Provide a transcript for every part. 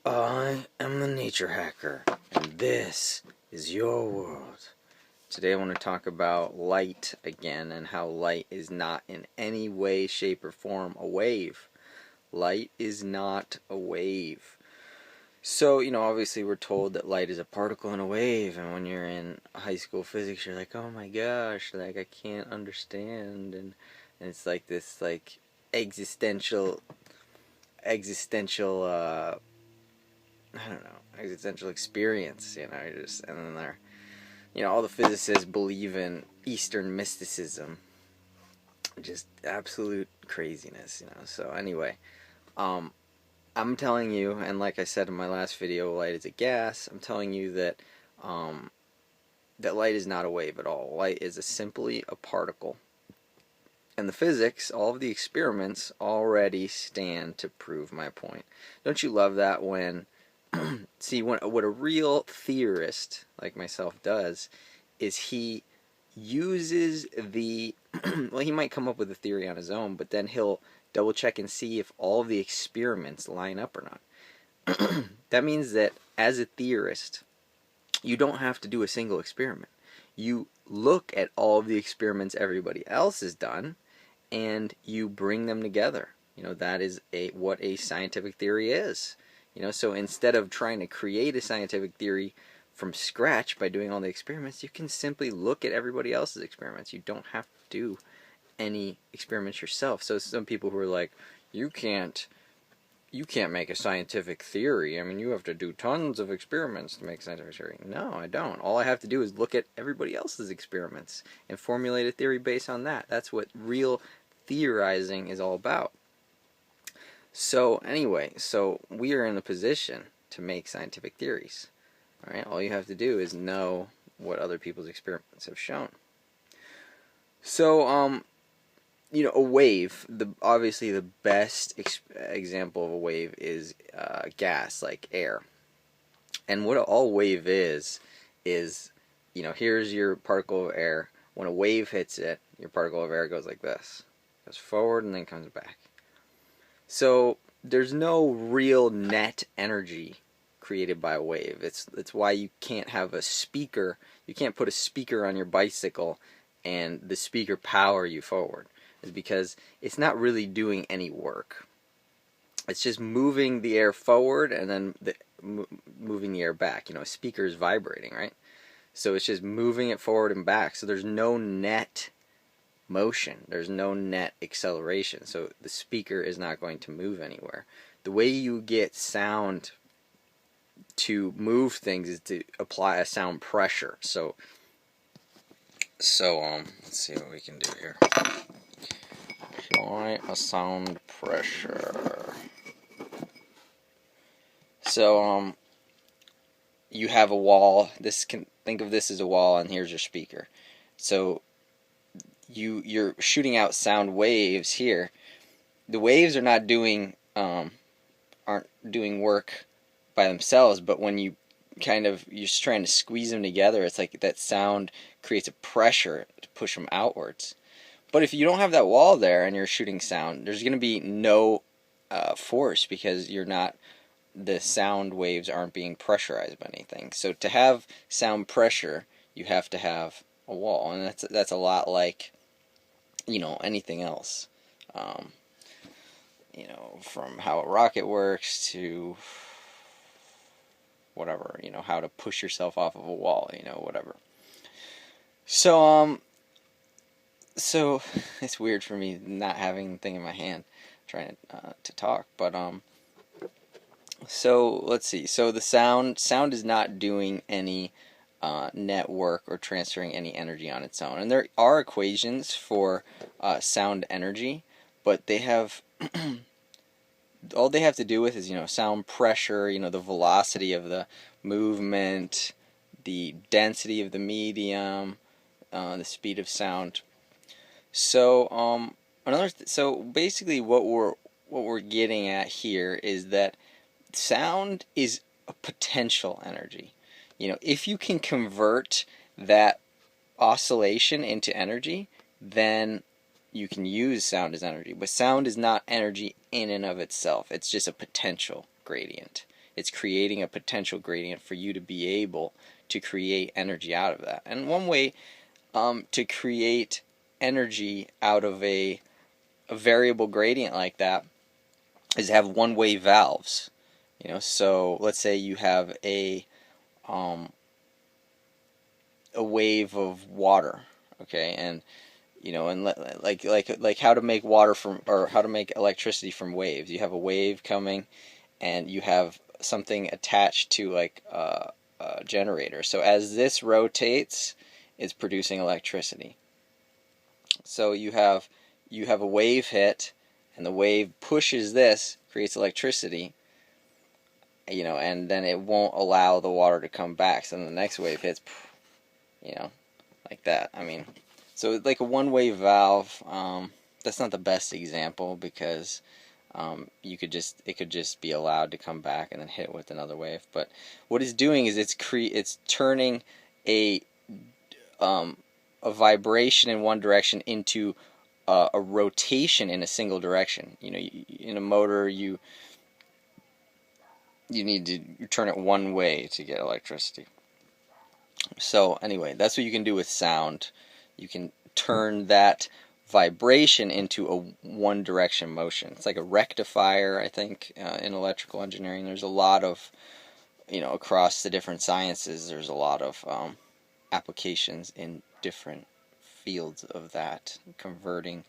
I am the nature hacker, and this is your world. Today I want to talk about light again, and how light is not in any way, shape, or form a wave. Light is not a wave. So, obviously we're told that light is a particle in a wave, and when you're in high school physics, you're like, oh my gosh, I can't understand, and it's like this, existential, I don't know, existential experience, and then all the physicists believe in Eastern mysticism, just absolute craziness, so anyway, I'm telling you, and like I said in my last video, light is a gas. I'm telling you that that light is not a wave at all. Light is simply a particle. And the physics, all of the experiments already stand to prove my point. Don't you love that when, what a real theorist like myself does is he uses the, well, he might come up with a theory on his own, but then he'll double check and see if all of the experiments line up or not. That means that as a theorist, you don't have to do a single experiment. You look at all of the experiments everybody else has done, and you bring them together. That is what a scientific theory is. So instead of trying to create a scientific theory from scratch by doing all the experiments, you can simply look at everybody else's experiments. You don't have to do any experiments yourself. So some people who are like, you can't make a scientific theory. I mean, you have to do tons of experiments to make a scientific theory. No, I don't. All I have to do is look at everybody else's experiments and formulate a theory based on that. That's what real theorizing is all about. So anyway, we are in a position to make scientific theories. All right, all you have to do is know what other people's experiments have shown. So, a wave, obviously the best example of a wave is gas, like air. And what all wave is, here's your particle of air. When a wave hits it, your particle of air goes like this. Goes forward and then comes back. So there's no real net energy created by a wave. It's why you can't have a speaker. You can't put a speaker on your bicycle and the speaker power you forward. Is because it's not really doing any work. It's just moving the air forward and then moving the air back. A speaker is vibrating, right? So it's just moving it forward and back. So there's no net motion. There's no net acceleration. So the speaker is not going to move anywhere. The way you get sound to move things is to apply a sound pressure. So let's see what we can do here. Apply a sound pressure. So you have a wall. Think of this as a wall, and here's your speaker. So you're shooting out sound waves here. The waves are not doing aren't doing work by themselves, but when you're just trying to squeeze them together, it's like that sound creates a pressure to push them outwards. But if you don't have that wall there and you're shooting sound, there's going to be no force because the sound waves aren't being pressurized by anything. So to have sound pressure, you have to have a wall, and that's a lot like anything else. From how a rocket works to whatever, how to push yourself off of a wall, whatever. So it's weird for me not having the thing in my hand, trying to talk. But so let's see. So the sound is not doing any network or transferring any energy on its own. And there are equations for sound energy, but they have all they have to do with is sound pressure, the velocity of the movement, the density of the medium, the speed of sound. So so basically what we're getting at here is that sound is a potential energy. If you can convert that oscillation into energy, then you can use sound as energy. But sound is not energy in and of itself. It's just a potential gradient. it's creating a potential gradient for you to be able to create energy out of that. And one way to create energy out of a variable gradient like that is have one-way valves. So let's say you have a wave of water, okay, and like how to make water from, or how to make electricity from waves. You have a wave coming, and you have something attached to like a generator. So as this rotates, it's producing electricity. So you have a wave hit, and the wave pushes this, creates electricity, and then it won't allow the water to come back. So then the next wave hits, like that. So like a one-way valve. That's not the best example, because it could just be allowed to come back and then hit with another wave. But what it's doing is it's turning a vibration in one direction into a rotation in a single direction. In a motor, you need to turn it one way to get electricity. So anyway, that's what you can do with sound. You can turn that vibration into a one direction motion. It's like a rectifier, I think, in electrical engineering. There's a lot of, across the different sciences, there's a lot of applications in different fields of that, converting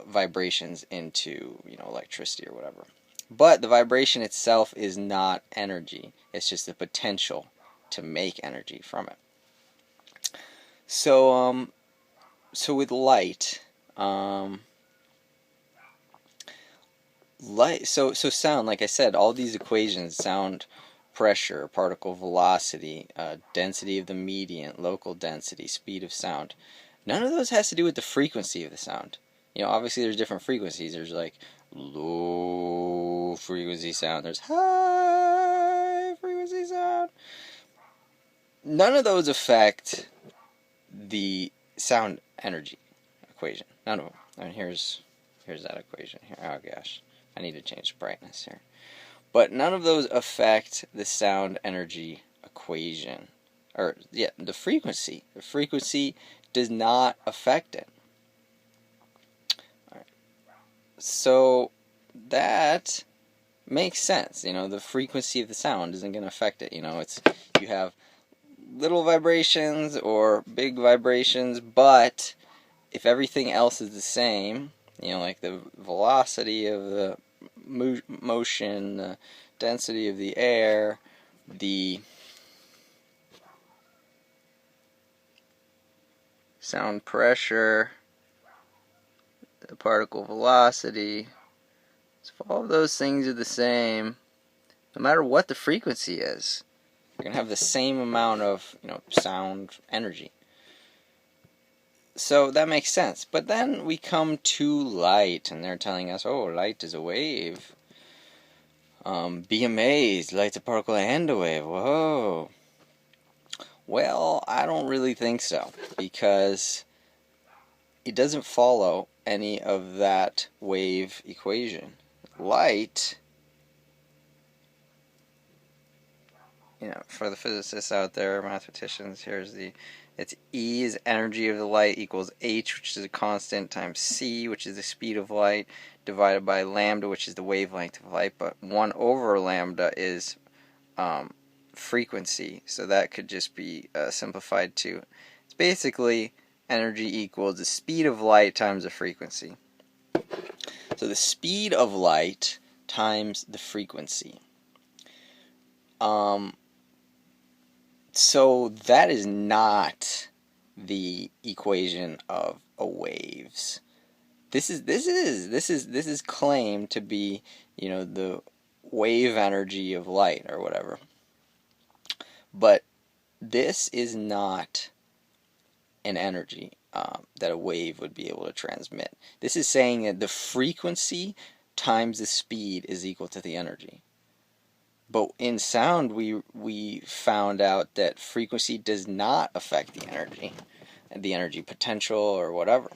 vibrations into, electricity or whatever. But the vibration itself is not energy. It's just the potential to make energy from it. So with light, so sound, like I said, all these equations, sound pressure, particle velocity, density of the medium, local density, speed of sound, none of those has to do with the frequency of the sound. Obviously there's different frequencies. There's like low frequency sound, there's high frequency sound. None of those affect the sound energy equation. None of them. Here's that equation here. Oh gosh, I need to change the brightness here. But none of those affect the sound energy equation. The frequency. The frequency does not affect it. Alright. So that makes sense. The frequency of the sound isn't going to affect it. You have little vibrations or big vibrations, but if everything else is the same, like the velocity of the motion, the density of the air, the sound pressure, the particle velocity, if all of those things are the same, no matter what the frequency is, you're going to have the same amount of sound energy. So that makes sense. But then we come to light, and they're telling us, oh, light is a wave. Be amazed, light's a particle and a wave. Whoa. Well, I don't really think so, because it doesn't follow any of that wave equation. Light, for the physicists out there, mathematicians, it's E is energy of the light equals H, which is a constant, times C, which is the speed of light, divided by lambda, which is the wavelength of light. But 1 over lambda is frequency, so that could just be simplified to, it's basically energy equals the speed of light times the frequency. So the speed of light times the frequency. So that is not the equation of a waves. This is claimed to be, the wave energy of light or whatever. But this is not an energy that a wave would be able to transmit. This is saying that the frequency times the speed is equal to the energy. But in sound, we found out that frequency does not affect the energy potential or whatever.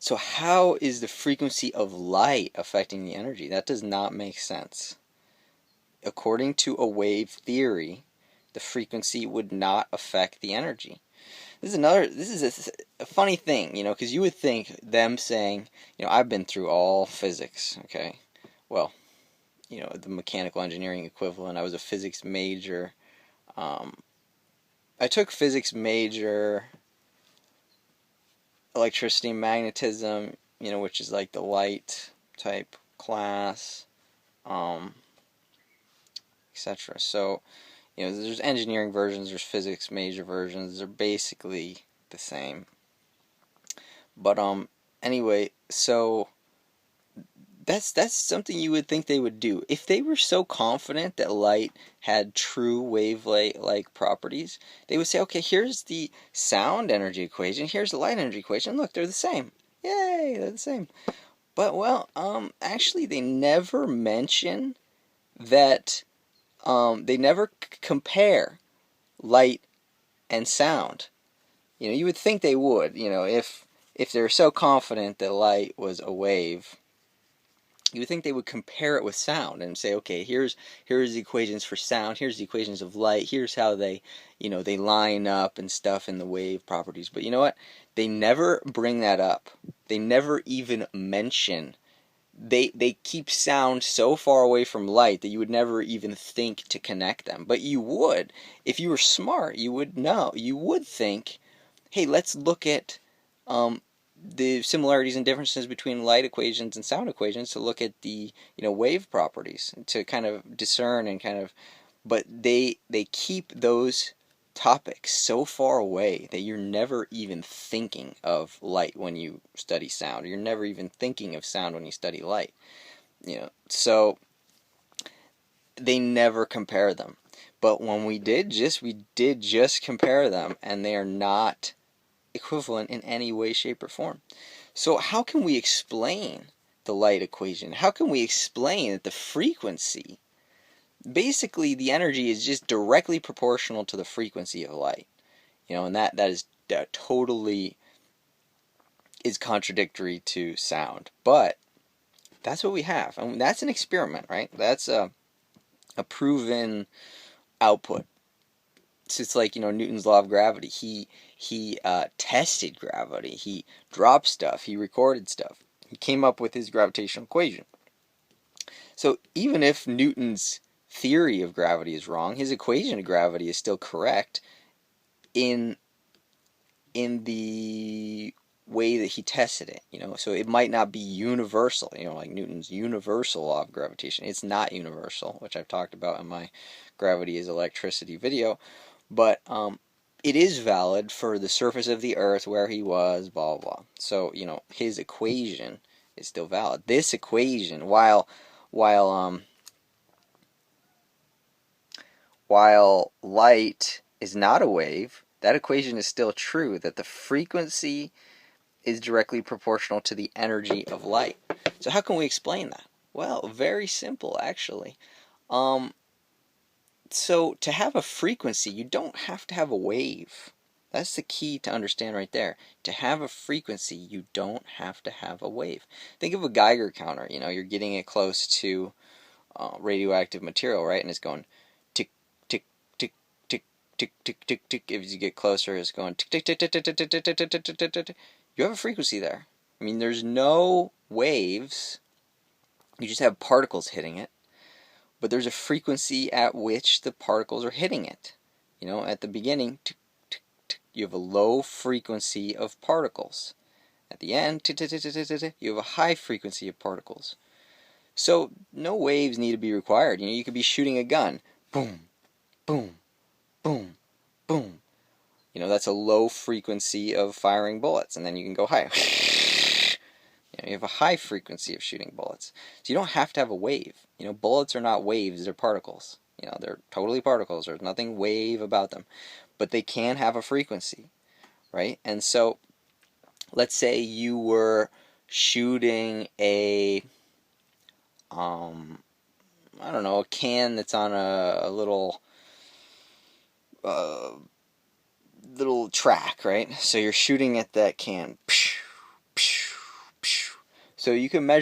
So how is the frequency of light affecting the energy? That does not make sense. according to a wave theory, the frequency would not affect the energy. This is a funny thing, you know, because you would think them saying, you know, I've been through all physics, okay? Well, you know, the mechanical engineering equivalent. I was a physics major. I took physics major, electricity and magnetism, you know, which is like the light type class, etc. So, you know, there's engineering versions, there's physics major versions. They're basically the same. But anyway, so that's something you would think they would do. If they were so confident that light had true wave-like properties, they would say, okay, here's the sound energy equation, here's the light energy equation, look, they're the same. Yay, they're the same. But, well, actually they never mention that, they never compare light and sound. You know, you would think they would, you know, if they're so confident that light was a wave, you would think they would compare it with sound and say, okay, here's the equations for sound, here's the equations of light, here's how they, you know, they line up and stuff in the wave properties. But you know what? They never bring that up. They never even mention. They keep sound so far away from light that you would never even think to connect them. But you would, if you were smart, you would know. You would think, hey, let's look at the similarities and differences between light equations and sound equations to look at the, you know, wave properties to kind of discern and kind of, but they keep those topics so far away that you're never even thinking of light when you study sound. You're never even thinking of sound when you study light. You know, so they never compare them. But when we did just compare them, and they are not equivalent in any way, shape, or form. So how can we explain the light equation? How can we explain that the frequency, basically the energy is just directly proportional to the frequency of light? You know, and that totally is contradictory to sound. But that's what we have. I mean, that's an experiment, right? That's a proven output. So it's like, you know, Newton's law of gravity. He tested gravity. He dropped stuff. He recorded stuff. He came up with his gravitational equation. So even if Newton's theory of gravity is wrong, his equation of gravity is still correct in the way that he tested it, you know. So it might not be universal, you know, like Newton's universal law of gravitation. It's not universal, which I've talked about in my gravity is electricity video. But it is valid for the surface of the Earth where he was, blah, blah, blah. So, you know, his equation is still valid. This equation, while light is not a wave, that equation is still true, that the frequency is directly proportional to the energy of light. So how can we explain that? Well, very simple, actually. So to have a frequency, you don't have to have a wave. That's the key to understand right there. To have a frequency, you don't have to have a wave. Think of a Geiger counter. You know, you're getting it close to radioactive material, right? And it's going tick, tick, tick, tick, tick, tick, tick, tick. If you get closer, it's going tick, tick, tick, tick, tick, tick, tick, tick, tick, tick, tick, tick. You have a frequency there. I mean, there's no waves. You just have particles hitting it. But there's a frequency at which the particles are hitting it. You know, at the beginning, tick, tick, tick, you have a low frequency of particles. At the end, tick, tick, tick, tick, tick, tick, you have a high frequency of particles. So no waves need to be required. You know, you could be shooting a gun. Boom, boom, boom, boom. You know, that's a low frequency of firing bullets. And then you can go high. You know, you have a high frequency of shooting bullets. So you don't have to have a wave. You know, bullets are not waves, they're particles. You know, they're totally particles. There's nothing wave about them. But they can have a frequency, right? And so, let's say you were shooting a, I don't know, a can that's on a little track, right? So you're shooting at that can. So you can measure